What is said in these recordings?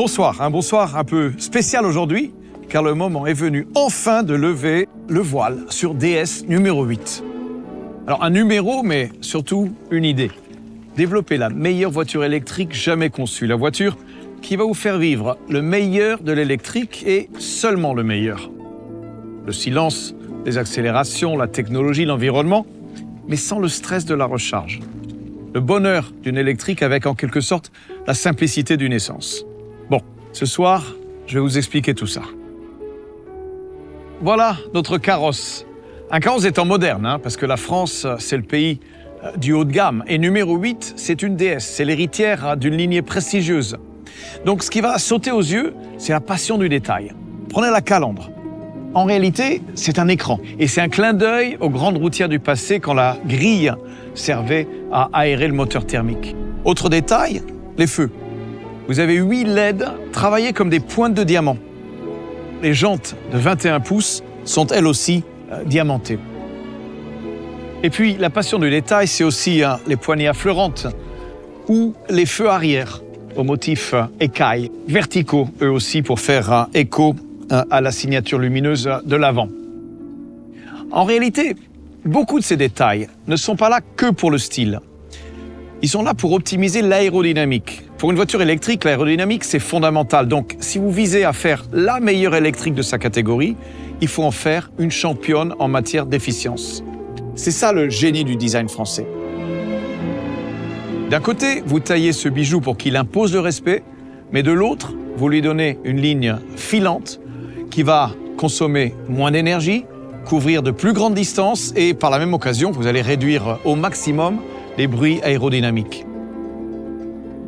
Bonsoir, un bonsoir un peu spécial aujourd'hui, car le moment est venu enfin de lever le voile sur DS numéro 8. Alors un numéro, mais surtout une idée. Développer la meilleure voiture électrique jamais conçue, la voiture qui va vous faire vivre le meilleur de l'électrique et seulement le meilleur. Le silence, les accélérations, la technologie, l'environnement, mais sans le stress de la recharge. Le bonheur d'une électrique avec en quelque sorte la simplicité d'une essence. Bon, ce soir, je vais vous expliquer tout ça. Voilà notre carrosse. Un carrosse étant moderne, parce que la France, c'est le pays du haut de gamme. Et numéro 8, c'est une DS, c'est l'héritière d'une lignée prestigieuse. Donc ce qui va sauter aux yeux, c'est la passion du détail. Prenez la calandre. En réalité, c'est un écran. Et c'est un clin d'œil aux grandes routières du passé quand la grille servait à aérer le moteur thermique. Autre détail, les feux. Vous avez 8 LED travaillés comme des pointes de diamant. Les jantes de 21 pouces sont elles aussi diamantées. Et puis, la passion du détail, c'est aussi les poignées affleurantes ou les feux arrière au motif écaille, verticaux, eux aussi, pour faire écho à la signature lumineuse de l'avant. En réalité, beaucoup de ces détails ne sont pas là que pour le style. Ils sont là pour optimiser l'aérodynamique. Pour une voiture électrique, l'aérodynamique, c'est fondamental. Donc, si vous visez à faire la meilleure électrique de sa catégorie, il faut en faire une championne en matière d'efficience. C'est ça le génie du design français. D'un côté, vous taillez ce bijou pour qu'il impose le respect, mais de l'autre, vous lui donnez une ligne filante qui va consommer moins d'énergie, couvrir de plus grandes distances et par la même occasion, vous allez réduire au maximum les bruits aérodynamiques.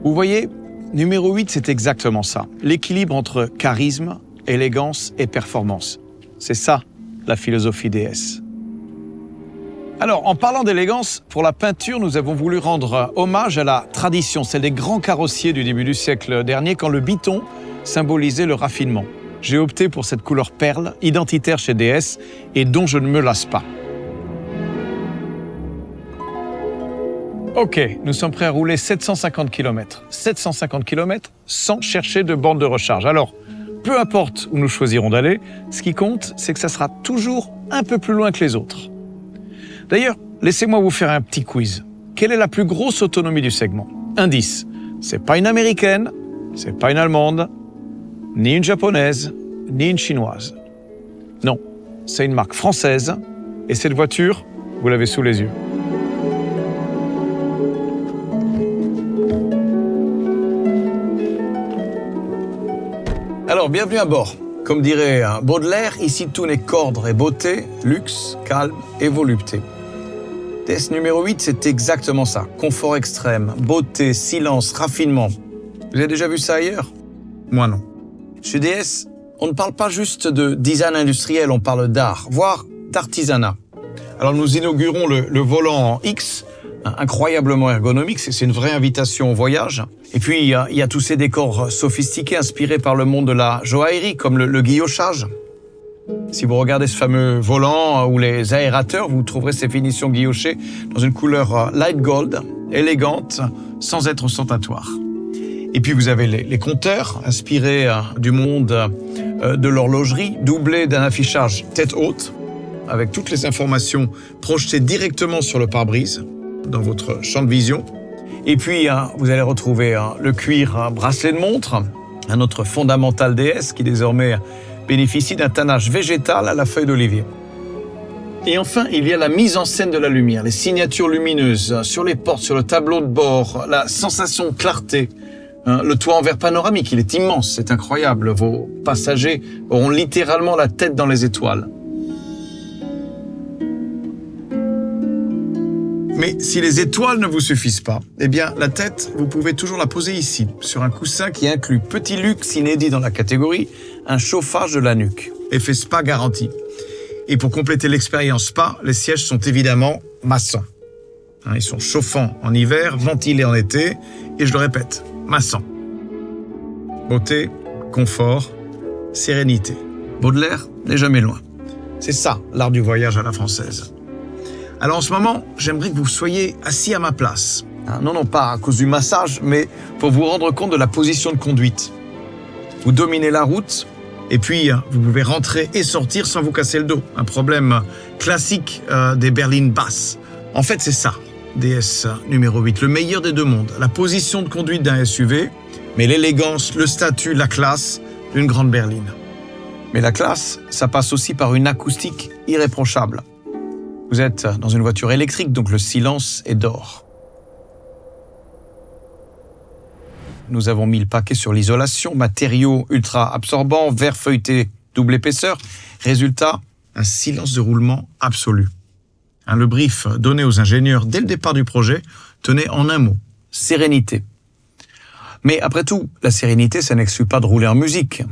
Vous voyez, numéro 8, c'est exactement ça. L'équilibre entre charisme, élégance et performance. C'est ça, la philosophie DS. Alors, en parlant d'élégance, pour la peinture, nous avons voulu rendre hommage à la tradition, celle des grands carrossiers du début du siècle dernier, quand le biton symbolisait le raffinement. J'ai opté pour cette couleur perle, identitaire chez DS, et dont je ne me lasse pas. Ok, nous sommes prêts à rouler 750 km. 750 km sans chercher de borne de recharge. Alors, peu importe où nous choisirons d'aller, ce qui compte, c'est que ça sera toujours un peu plus loin que les autres. D'ailleurs, laissez-moi vous faire un petit quiz. Quelle est la plus grosse autonomie du segment? Indice, c'est pas une américaine, c'est pas une allemande, ni une japonaise, ni une chinoise. Non, c'est une marque française, et cette voiture, vous l'avez sous les yeux. Alors, bienvenue à bord. Comme dirait Baudelaire, ici tout n'est qu'ordre et beauté, luxe, calme et volupté. DS numéro 8, c'est exactement ça. Confort extrême, beauté, silence, raffinement. Vous avez déjà vu ça ailleurs? Moi non. Chez DS, on ne parle pas juste de design industriel, on parle d'art, voire d'artisanat. Alors nous inaugurons le volant en X, incroyablement ergonomique, c'est une vraie invitation au voyage. Et puis il y a tous ces décors sophistiqués inspirés par le monde de la joaillerie, comme le guillochage. Si vous regardez ce fameux volant ou les aérateurs, vous trouverez ces finitions guillochées dans une couleur light gold, élégante, sans être ostentatoire. Et puis vous avez les compteurs, inspirés du monde de l'horlogerie, doublés d'un affichage tête haute, avec toutes les informations projetées directement sur le pare-brise, dans votre champ de vision. Et puis vous allez retrouver le cuir bracelet de montre, un autre fondamental DS qui désormais bénéficie d'un tannage végétal à la feuille d'olivier. Et enfin, il y a la mise en scène de la lumière, les signatures lumineuses sur les portes, sur le tableau de bord, la sensation de clarté, le toit en verre panoramique, il est immense, c'est incroyable. Vos passagers auront littéralement la tête dans les étoiles. Mais si les étoiles ne vous suffisent pas, eh bien la tête, vous pouvez toujours la poser ici, sur un coussin qui inclut petit luxe inédit dans la catégorie, un chauffage de la nuque. Effet spa garanti. Et pour compléter l'expérience spa, les sièges sont évidemment massants. Ils sont chauffants en hiver, ventilés en été, et je le répète, massants. Beauté, confort, sérénité. Baudelaire n'est jamais loin. C'est ça, l'art du voyage à la française. Alors en ce moment, j'aimerais que vous soyez assis à ma place. Non, pas à cause du massage, mais pour vous rendre compte de la position de conduite. Vous dominez la route et puis vous pouvez rentrer et sortir sans vous casser le dos. Un problème classique des berlines basses. En fait, c'est ça, DS numéro 8, le meilleur des deux mondes. La position de conduite d'un SUV, mais l'élégance, le statut, la classe d'une grande berline. Mais la classe, ça passe aussi par une acoustique irréprochable. Vous êtes dans une voiture électrique, donc le silence est d'or. Nous avons mis le paquet sur l'isolation, matériaux ultra absorbants, verre feuilleté double épaisseur. Résultat, un silence de roulement absolu. Le brief donné aux ingénieurs dès le départ du projet tenait en un mot, sérénité. Mais après tout, la sérénité, ça n'exclut pas de rouler en musique.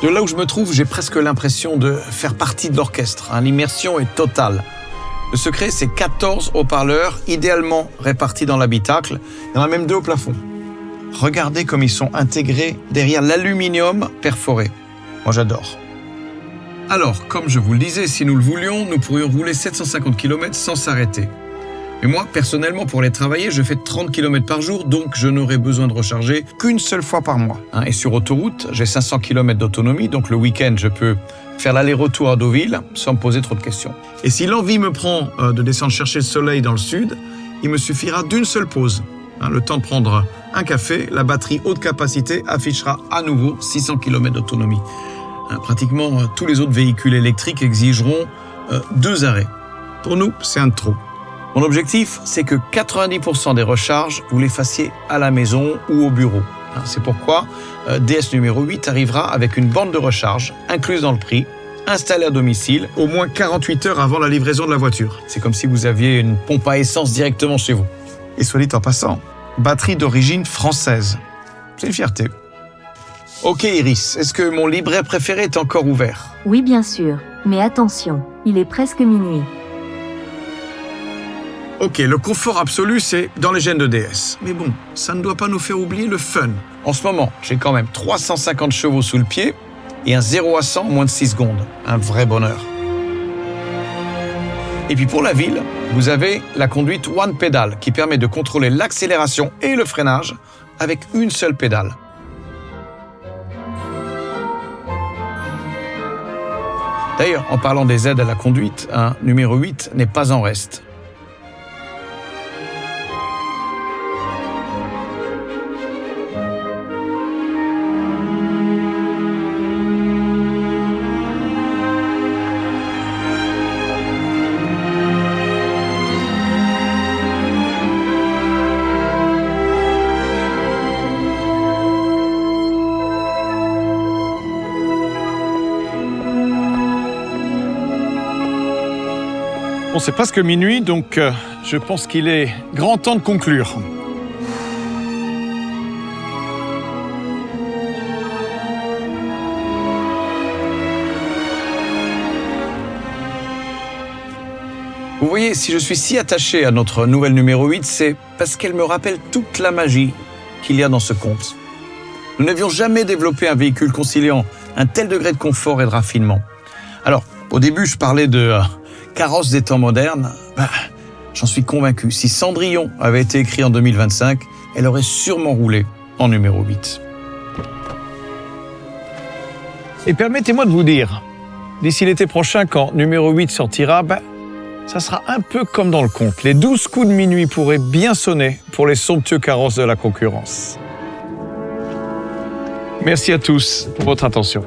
De là où je me trouve, j'ai presque l'impression de faire partie de l'orchestre. L'immersion est totale. Le secret, c'est 14 haut-parleurs, idéalement répartis dans l'habitacle. Il y en a même 2 au plafond. Regardez comme ils sont intégrés derrière l'aluminium perforé. Moi, j'adore. Alors, comme je vous le disais, si nous le voulions, nous pourrions rouler 750 km sans s'arrêter. Mais moi, personnellement, pour aller travailler, je fais 30 km par jour, donc je n'aurai besoin de recharger qu'une seule fois par mois. Et sur autoroute, j'ai 500 km d'autonomie, donc le week-end, je peux faire l'aller-retour à Deauville sans me poser trop de questions. Et si l'envie me prend de descendre chercher le soleil dans le sud, il me suffira d'une seule pause. Le temps de prendre un café, la batterie haute capacité affichera à nouveau 600 km d'autonomie. Pratiquement tous les autres véhicules électriques exigeront 2 arrêts. Pour nous, c'est un de trop. Mon objectif, c'est que 90% des recharges, vous les fassiez à la maison ou au bureau. C'est pourquoi DS numéro 8 arrivera avec une borne de recharge incluse dans le prix, installée à domicile, au moins 48 heures avant la livraison de la voiture. C'est comme si vous aviez une pompe à essence directement chez vous. Et soit dit en passant, batterie d'origine française. C'est une fierté. Ok Iris, est-ce que mon livret préféré est encore ouvert? Oui, bien sûr. Mais attention, il est presque minuit. Ok, le confort absolu, c'est dans les gènes de DS. Mais bon, ça ne doit pas nous faire oublier le fun. En ce moment, j'ai quand même 350 chevaux sous le pied et un 0 à 100 en moins de 6 secondes. Un vrai bonheur. Et puis pour la ville, vous avez la conduite One Pedal qui permet de contrôler l'accélération et le freinage avec une seule pédale. D'ailleurs, en parlant des aides à la conduite, un numéro 8 n'est pas en reste. Bon, c'est presque minuit, donc je pense qu'il est grand temps de conclure. Vous voyez, si je suis si attaché à notre nouvelle numéro 8, c'est parce qu'elle me rappelle toute la magie qu'il y a dans ce conte. Nous n'avions jamais développé un véhicule conciliant un tel degré de confort et de raffinement. Alors, au début, je parlais de carrosse des temps modernes. J'en suis convaincu. Si Cendrillon avait été écrit en 2025, elle aurait sûrement roulé en numéro 8. Et permettez-moi de vous dire, d'ici l'été prochain, quand numéro 8 sortira, ça sera un peu comme dans le conte. Les 12 coups de minuit pourraient bien sonner pour les somptueux carrosses de la concurrence. Merci à tous pour votre attention.